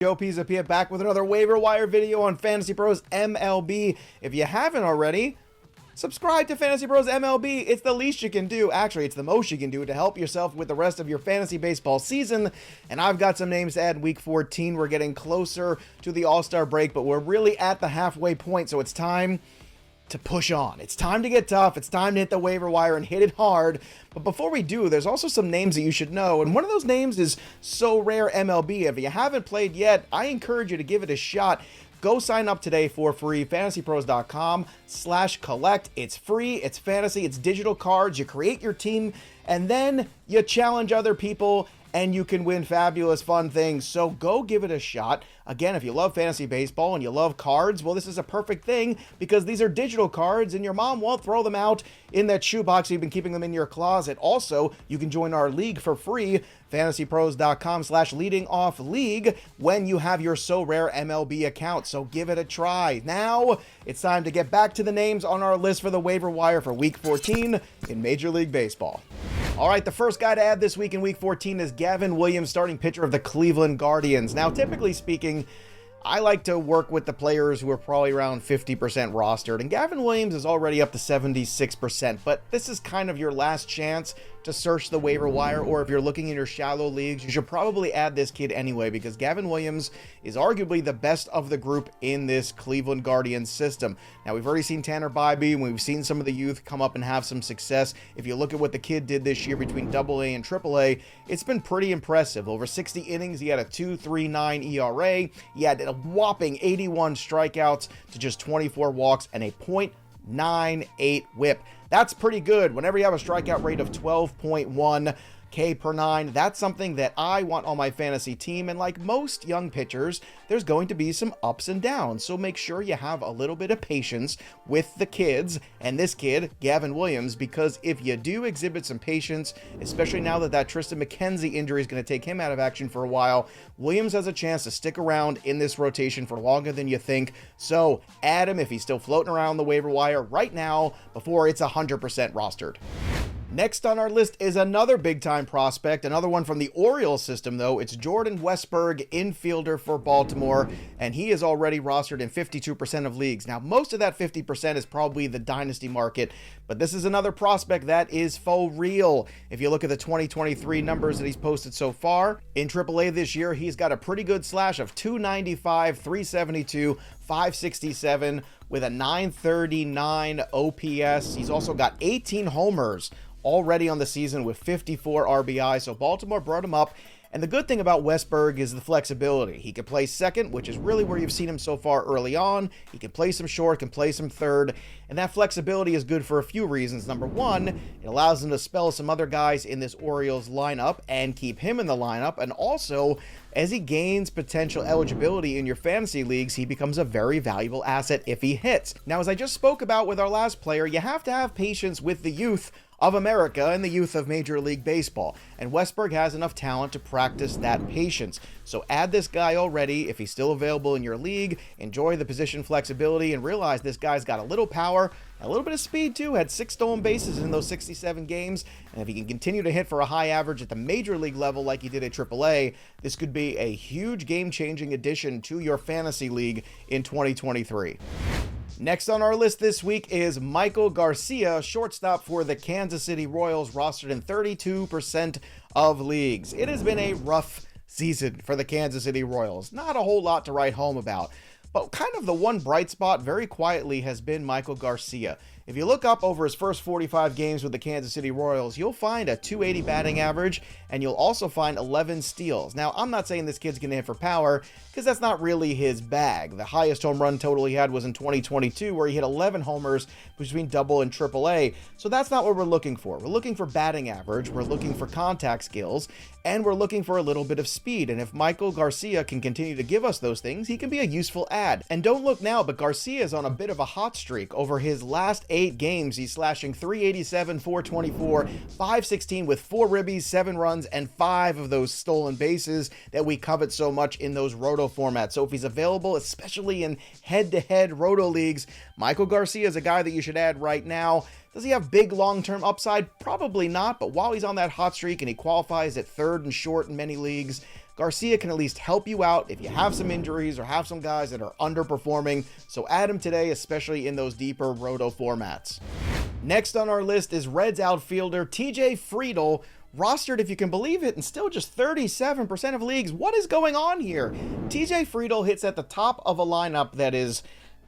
Joe Pisapia back with another waiver wire video on Fantasy Pros MLB. If you haven't already, subscribe to Fantasy Pros MLB. It's the least you can do. Actually, it's the most you can do to help yourself with the rest of your fantasy baseball season. And I've got some names to add in Week 14. We're getting closer to the All-Star break, but we're really at the halfway point, so it's time to push on. It's time to get tough. It's time to hit the waiver wire and hit it hard. But before we do, there's also some names that you should know. And one of those names is So Rare MLB. If you haven't played yet, I encourage you to give it a shot. Go sign up today for free, fantasypros.com/collect. It's free, it's fantasy, it's digital cards. You create your team and then you challenge other people and you can win fabulous fun things. So go give it a shot. Again, if you love fantasy baseball and you love cards, well, this is a perfect thing because these are digital cards and your mom won't throw them out in that shoebox. You've been keeping them in your closet. Also, you can join our league for free, fantasypros.com/leadingoffleague when you have your So Rare MLB account. So give it a try. Now it's time to get back to the names on our list for the waiver wire for Week 14 in Major League Baseball. All right, the first guy to add this week in Week 14 is Gavin Williams, starting pitcher of the Cleveland Guardians. Now, typically speaking, I like to work with the players who are probably around 50% rostered, and Gavin Williams is already up to 76%, but this is kind of your last chance to search the waiver wire, or if you're looking in your shallow leagues, you should probably add this kid anyway, because Gavin Williams is arguably the best of the group in this Cleveland Guardians system. Now, we've already seen Tanner Bybee, and we've seen some of the youth come up and have some success. If you look at what the kid did this year between AA and AAA, it's been pretty impressive. Over 60 innings, he had a 2.39 ERA. He had a whopping 81 strikeouts to just 24 walks and a .98 whip. That's pretty good. Whenever you have a strikeout rate of 12.1 K per 9, that's something that I want on my fantasy team. And like most young pitchers, there's going to be some ups and downs. So make sure you have a little bit of patience with the kids and this kid, Gavin Williams, because if you do exhibit some patience, especially now that Tristan McKenzie injury is going to take him out of action for a while, Williams has a chance to stick around in this rotation for longer than you think. So add him if he's still floating around the waiver wire right now before it's 100% rostered. Next on our list is another big-time prospect, another one from the Orioles system, though. It's Jordan Westburg, infielder for Baltimore, and he is already rostered in 52% of leagues. Now, most of that 50% is probably the dynasty market, but this is another prospect that is for real. If you look at the 2023 numbers that he's posted so far, in AAA this year, he's got a pretty good slash of 295, 372, 567 with a 939 OPS. He's also got 18 homers already on the season with 54 RBI, so Baltimore brought him up. And the good thing about Westburg is the flexibility. He can play second, which is really where you've seen him so far early on. He can play some short, can play some third, and that flexibility is good for a few reasons. Number one, it allows him to spell some other guys in this Orioles lineup and keep him in the lineup, and also, as he gains potential eligibility in your fantasy leagues, he becomes a very valuable asset if he hits. Now, as I just spoke about with our last player, you have to have patience with the youth of America and the youth of Major League Baseball. And Westburg has enough talent to practice that patience. So add this guy already if he's still available in your league. Enjoy the position flexibility and realize this guy's got a little power, a little bit of speed too. Had 6 stolen bases in those 67 games. And if he can continue to hit for a high average at the Major League level like he did at AAA, this could be a huge game-changing addition to your fantasy league in 2023. Next on our list this week is Michael Garcia, shortstop for the Kansas City Royals, rostered in 32% of leagues. It has been a rough season for the Kansas City Royals. Not a whole lot to write home about, but kind of the one bright spot very quietly has been Michael Garcia. If you look up over his first 45 games with the Kansas City Royals, you'll find a 280 batting average, and you'll also find 11 steals. Now, I'm not saying this kid's going to hit for power, because that's not really his bag. The highest home run total he had was in 2022, where he hit 11 homers between AA and AAA. So that's not what we're looking for. We're looking for batting average, we're looking for contact skills, and we're looking for a little bit of speed. And if Michael Garcia can continue to give us those things, he can be a useful add. And don't look now, but Garcia is on a bit of a hot streak. Over his last 8 games, he's slashing 387, 424, 516 with 4 ribbies, 7 runs, and 5 of those stolen bases that we covet so much in those roto formats. So if he's available, especially in head-to-head roto leagues, Michael Garcia is a guy that you should add right now. Does he have big long-term upside? Probably not, but while he's on that hot streak and he qualifies at third and short in many leagues, Garcia can at least help you out if you have some injuries or have some guys that are underperforming, so add him today, especially in those deeper roto formats. Next on our list is Reds outfielder TJ Friedl, rostered, if you can believe it, and still just 37% of leagues. What is going on here? TJ Friedl hits at the top of a lineup that is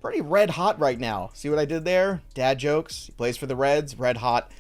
pretty red hot right now. See what I did there? Dad jokes. He plays for the Reds, red hot.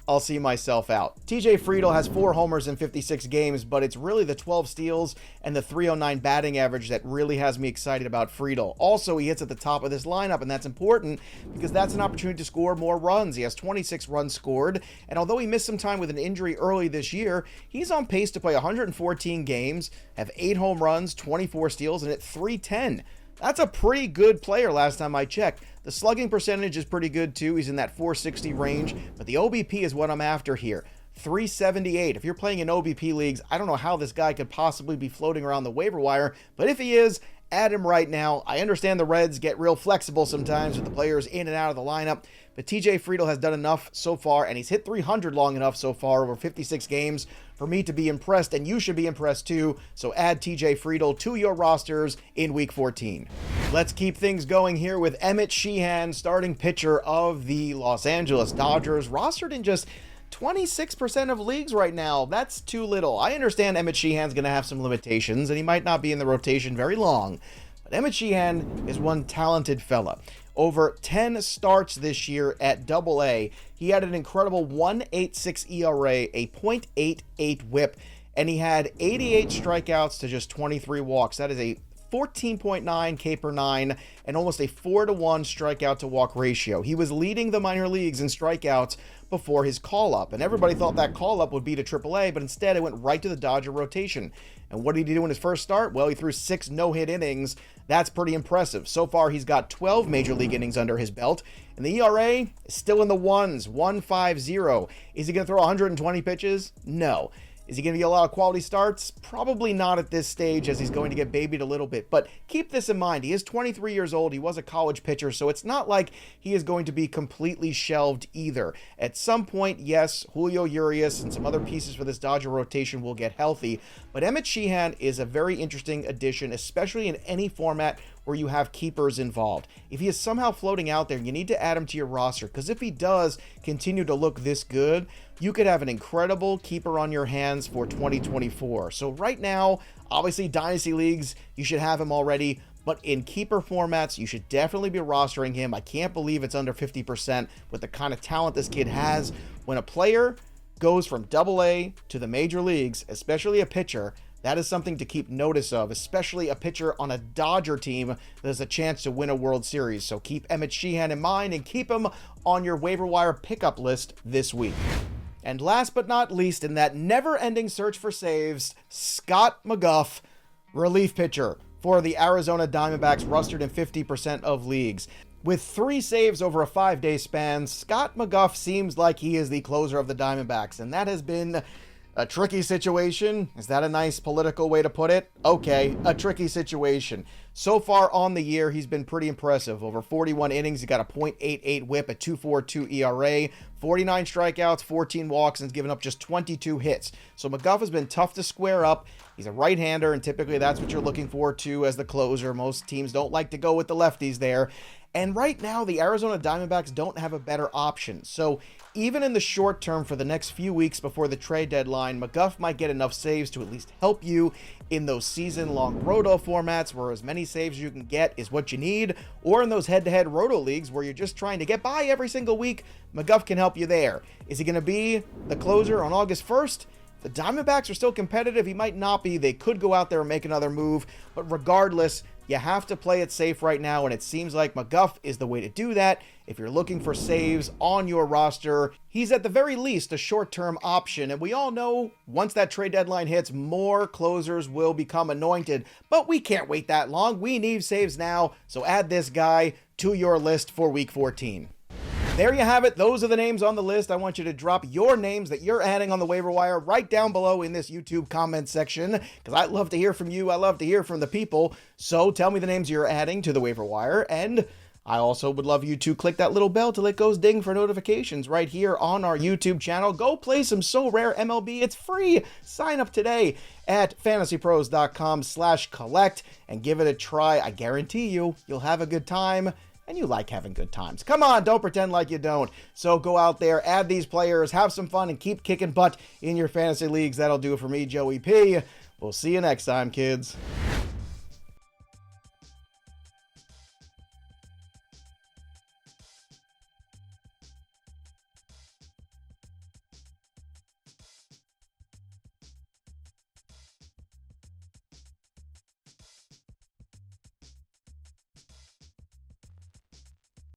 I'll see myself out. TJ Friedl has 4 homers in 56 games, but it's really the 12 steals and the .309 batting average that really has me excited about Friedl. Also, he hits at the top of this lineup, and that's important because that's an opportunity to score more runs. He has 26 runs scored, and although he missed some time with an injury early this year, he's on pace to play 114 games, have 8 home runs, 24 steals, and hit .310. That's a pretty good player last time I checked. The slugging percentage is pretty good too. He's in that 460 range, but the OBP is what I'm after here. 378. If you're playing in OBP leagues, I don't know how this guy could possibly be floating around the waiver wire, but if he is, add him right now. I understand the Reds get real flexible sometimes with the players in and out of the lineup, but TJ Friedl has done enough so far, and he's hit 300 long enough so far over 56 games for me to be impressed, and you should be impressed too. So add TJ Friedl to your rosters in Week 14. Let's keep things going here with Emmett Sheehan, starting pitcher of the Los Angeles Dodgers, rostered in just 26% of leagues right now. That's too little. I understand Emmett Sheehan's going to have some limitations, and he might not be in the rotation very long, but Emmett Sheehan is one talented fella. Over 10 starts this year at AA, he had an incredible 1.86 ERA, a .88 whip, and he had 88 strikeouts to just 23 walks. That is a 14.9 K per 9 and almost a 4-to-1 strikeout to walk ratio. He was leading the minor leagues in strikeouts before his call-up, and everybody thought that call-up would be to AAA, but instead it went right to the Dodger rotation. And what did he do in his first start? Well, he threw 6 no-hit innings. That's pretty impressive. So far, he's got 12 major league innings under his belt, and the ERA is still in the ones, 1.50. Is he going to throw 120 pitches? No. Is he going to get a lot of quality starts? Probably not at this stage, as he's going to get babied a little bit. But keep this in mind. He is 23 years old. He was a college pitcher, so it's not like he is going to be completely shelved either. At some point, yes, Julio Urias and some other pieces for this Dodger rotation will get healthy. But Emmett Sheehan is a very interesting addition, especially in any format where you have keepers involved. If he is somehow floating out there, you need to add him to your roster, because if he does continue to look this good, you could have an incredible keeper on your hands for 2024. So right now, obviously Dynasty Leagues, you should have him already, but in keeper formats, you should definitely be rostering him. I can't believe it's under 50% with the kind of talent this kid has. When a player goes from AA to the major leagues, especially a pitcher, that is something to keep notice of, especially a pitcher on a Dodger team that has a chance to win a World Series. So keep Emmett Sheehan in mind and keep him on your waiver wire pickup list this week. And last but not least, in that never-ending search for saves, Scott McGough, relief pitcher for the Arizona Diamondbacks, rostered in 50% of leagues. With 3 saves over a 5-day span, Scott McGough seems like he is the closer of the Diamondbacks, and that has been a tricky situation. Is that a nice political way to put it? Okay, a tricky situation. So far on the year, he's been pretty impressive. Over 41 innings, he got a .88 whip, a 2.42 ERA, 49 strikeouts, 14 walks, and has given up just 22 hits. So McGough has been tough to square up. He's a right-hander, and typically that's what you're looking for too as the closer. Most teams don't like to go with the lefties there. And right now, the Arizona Diamondbacks don't have a better option. So even in the short term for the next few weeks before the trade deadline, McGough might get enough saves to at least help you in those season-long roto formats where as many saves as you can get is what you need, or in those head-to-head roto leagues where you're just trying to get by every single week. McGough can help you there. Is he going to be the closer on August 1st? The Diamondbacks are still competitive. He might not be. They could go out there and make another move, but regardless, you have to play it safe right now, and it seems like McGough is the way to do that. If you're looking for saves on your roster, he's at the very least a short-term option, and we all know once that trade deadline hits, more closers will become anointed, but we can't wait that long. We need saves now, so add this guy to your list for Week 14. There you have it. Those are the names on the list. I want you to drop your names that you're adding on the waiver wire right down below in this YouTube comment section, because I love to hear from you. I love to hear from the people. So tell me the names you're adding to the waiver wire, and I also would love you to click that little bell till it goes ding for notifications right here on our YouTube channel. Go play some So Rare MLB. It's free. Sign up today at fantasypros.com/collect and give it a try. I guarantee you'll have a good time. And you like having good times. Come on, don't pretend like you don't. So go out there, add these players, have some fun, and keep kicking butt in your fantasy leagues. That'll do it for me, Joey P. We'll see you next time, kids.